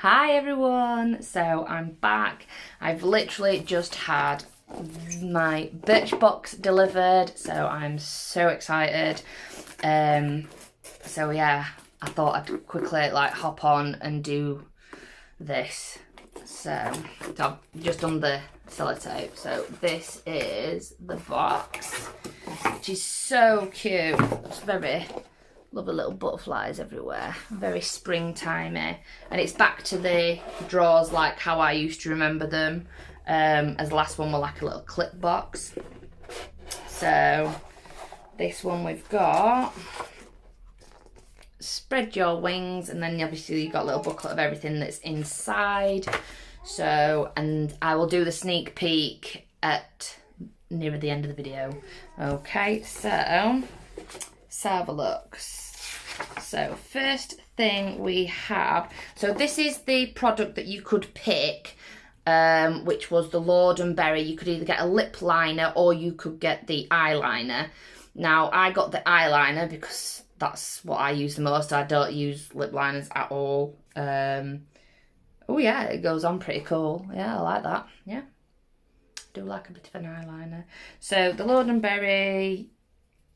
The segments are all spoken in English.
Hi everyone, so I'm back. I've literally just had my Birchbox delivered, so I'm so excited. So yeah, I thought I'd quickly hop on and do this. So I've just done the sellotape. So this is the box, which is so cute. It's very lovely little butterflies everywhere. Very springtimey. And it's back to the drawers like how I used to remember them. As the last one were like a little clip box. So this one we've got spread your wings, and then obviously you've got a little booklet of everything that's inside. So, and I will do the sneak peek at near the end of the video. Okay, so let's have a look. So first thing we have, so this is the product that you could pick, which was the Lord and Berry. You could either get a lip liner or you could get the eyeliner. Now I got the eyeliner because that's what I use the most. I don't use lip liners at all. Oh yeah, it goes on pretty cool. Yeah, I like that. Yeah, do like a bit of an eyeliner. So the Lord and Berry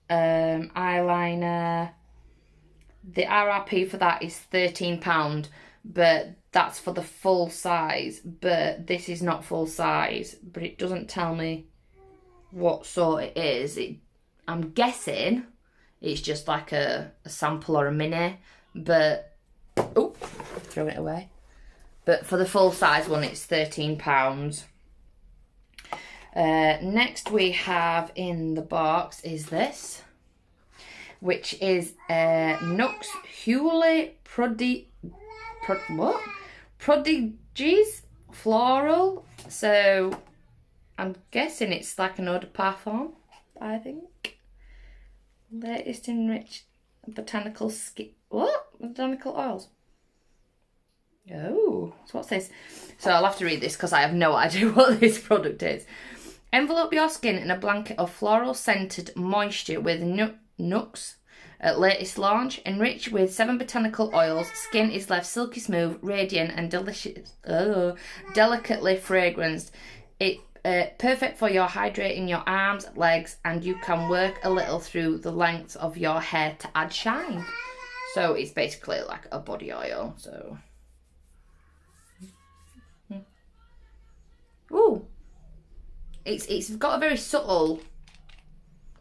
eyeliner, the RRP for that is £13, but that's for the full size. But this is not full size, but it doesn't tell me what sort it is. I'm guessing it's just like a sample or a mini, but oh, throw it away. But for the full size one, it's £13. Next we have in the box is this, which is NUXE HUILE PRODIGIESE Floral. So I'm guessing it's like an eau de parfum, I think. Latest enriched botanical botanical oils. Oh, so what's this? So I'll have to read this because I have no idea what this product is. Envelope your skin in a blanket of floral scented moisture with NUXE at latest launch. Enriched with 7 botanical oils, skin is left silky smooth, radiant and delicious. Delicately fragranced. It perfect for your hydrating your arms, legs, and you can work a little through the length of your hair to add shine. So it's basically like a body oil. So ooh, it's got a very subtle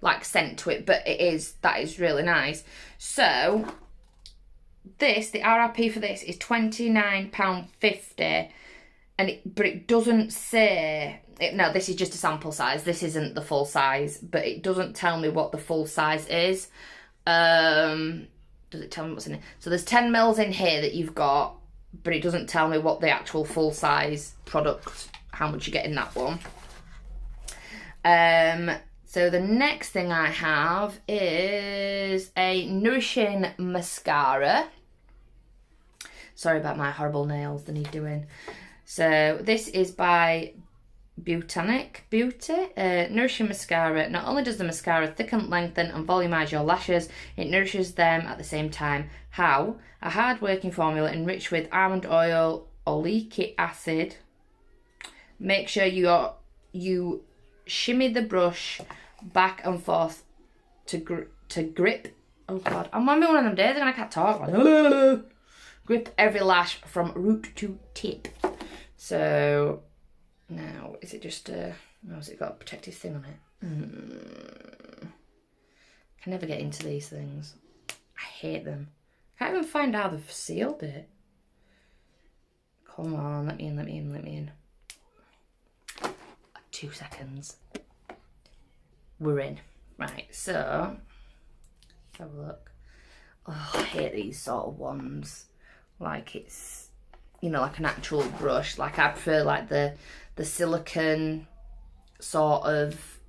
like scent to it, but that is really nice. So this, the RRP for this is £29.50, but it doesn't say it. No, this is just a sample size. This isn't the full size, but it doesn't tell me what the full size is. Does it tell me what's in it? So there's 10 mils in here that you've got, but it doesn't tell me what the actual full size product, how much you get in that one. So the next thing I have is a nourishing mascara. Sorry about my horrible nails, they need doing. So this is by BEAUTANIQ Beauty. Nourishing mascara. Not only does the mascara thicken, lengthen and volumise your lashes, it nourishes them at the same time. How? A hard-working formula enriched with almond oil, oleic acid. Make sure you shimmy the brush back and forth to grip. Oh god, I'm having one of them days and I can't talk. Grip every lash from root to tip. So now, is it just has it got a protective thing on it? Can never get into these things. I hate them. Can't even find how they've sealed it. Come on, let me in. 2 seconds. We're in. Right, so let's have a look. Oh, I hate these sort of ones. Like it's, you know, like an actual brush. Like I prefer like the silicone sort of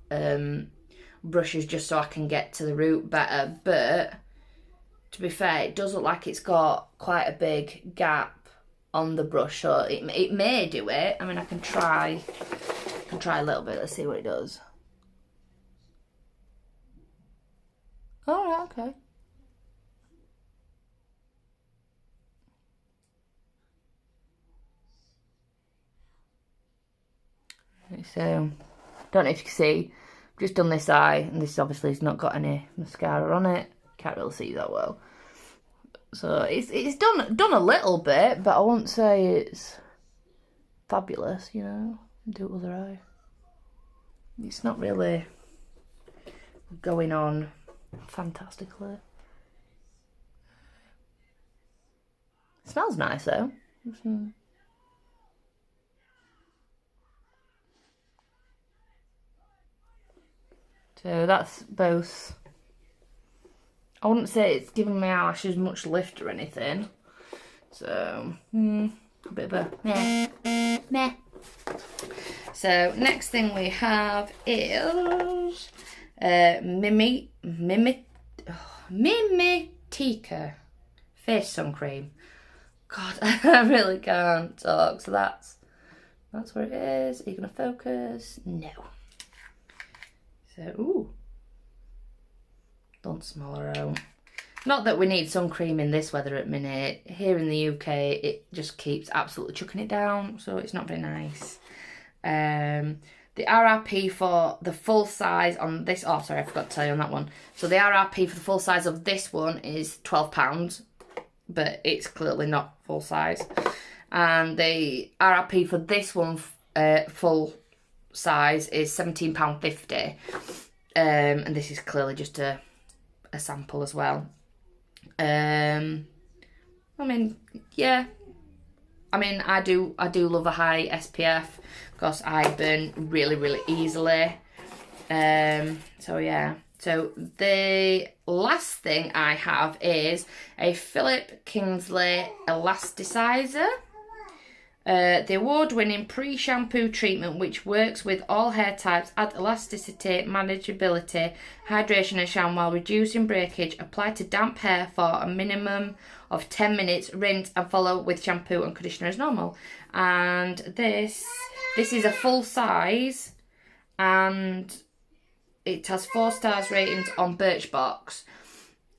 brushes, just so I can get to the root better. But to be fair, it does look like it's got quite a big gap on the brush, so it may do it. I mean, I can try a little bit. Let's see what it does. All right, okay. So, don't know if you can see, I've just done this eye, and this obviously has not got any mascara on it. Can't really see that well. So it's done a little bit, but I won't say it's fabulous, you know. Do it other eye. It's not really going on fantastically. It smells nice though. So that's both. I wouldn't say it's giving my eyelashes much lift or anything. So, a bit of a meh. So, next thing we have is MIMITIKA face sun cream. God, I really can't talk. So that's where it is. Are you gonna focus? No. So, ooh. Don't smell her out. Not that we need sun cream in this weather at minute. Here in the UK, it just keeps absolutely chucking it down, so it's not very nice. The RRP for the full size on this, oh sorry, I forgot to tell you on that one. So the RRP for the full size of this one is £12, but it's clearly not full size. And the RRP for this one, full size, is £17.50. And this is clearly just a sample as well. I mean, yeah. I mean, I do love a high SPF because I burn really, really easily. So yeah. So the last thing I have is a Philip Kingsley Elasticizer. The award-winning pre-shampoo treatment which works with all hair types, adds elasticity, manageability, hydration and shine while reducing breakage. Apply to damp hair for a minimum of 10 minutes, rinse and follow with shampoo and conditioner as normal. And this is a full size and it has 4 stars ratings on Birchbox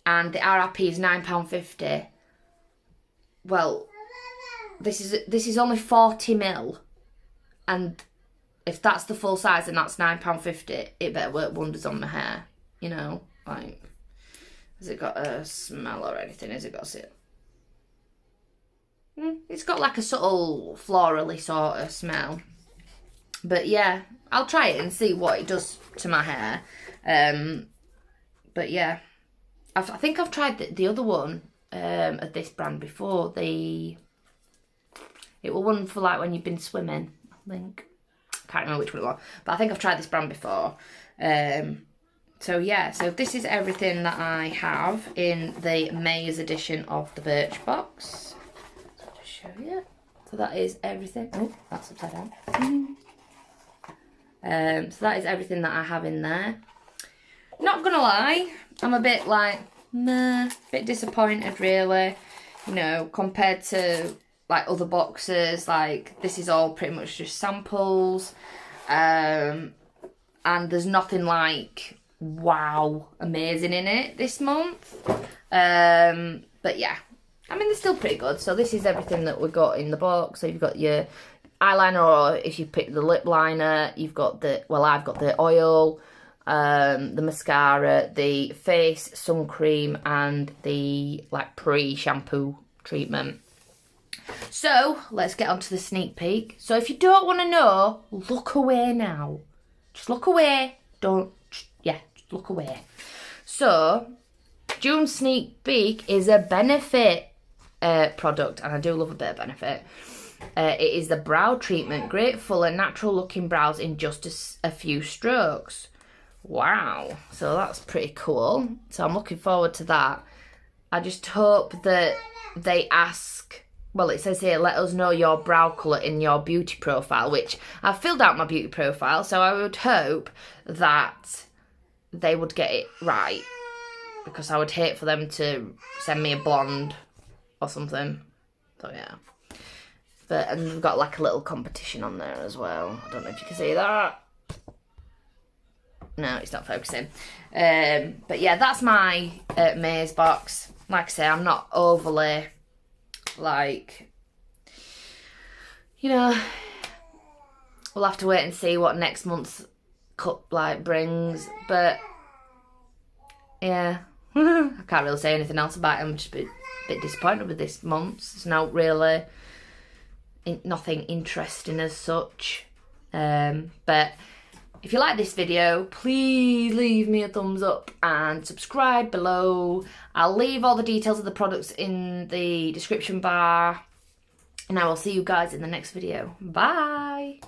and the RRP is £9.50. Well, this is only 40ml, and if that's the full size and that's £9.50, it better work wonders on my hair, you know. Like, has it got a smell or anything? Has it got a sit? It's got like a subtle florally sort of smell, but yeah, I'll try it and see what it does to my hair. But yeah, I think I've tried the other one of this brand before. It was one for like when you've been swimming, I think. Can't remember which one it was, but I think I've tried this brand before. So yeah, so this is everything that I have in the May's edition of the Birchbox. So I'll just show you. So that is everything. Oh, that's upside down. So that is everything that I have in there. Not gonna lie, I'm a bit like, meh, bit disappointed really. You know, compared to like other boxes, like this is all pretty much just samples, and there's nothing like wow amazing in it this month. But yeah, I mean they're still pretty good. So this is everything that we got in the box. So you've got your eyeliner, or if you pick the lip liner, you've got the, well, I've got the oil, the mascara, the face sun cream, and the like pre-shampoo treatment. So let's get on to the sneak peek. So if you don't want to know, look away now. Just look away. Don't, yeah, just look away. So June's sneak peek is a Benefit product, and I do love a bit of Benefit. It is the brow treatment, great full and natural looking brows in just a few strokes. Wow, so that's pretty cool. So I'm looking forward to that. I just hope that they ask, well, it says here, let us know your brow colour in your beauty profile, which I've filled out my beauty profile, so I would hope that they would get it right, because I would hate for them to send me a blonde or something. So yeah. But, and we've got like a little competition on there as well. I don't know if you can see that. No, it's not focusing. But yeah, that's my May's box. Like I say, I'm not overly, like, you know, we'll have to wait and see what next month's cup like brings. But yeah, I can't really say anything else about it. I'm just a bit disappointed with this month's. It's not really nothing interesting as such. But if you like this video, please leave me a thumbs up and subscribe below. I'll leave all the details of the products in the description bar. And I will see you guys in the next video. Bye!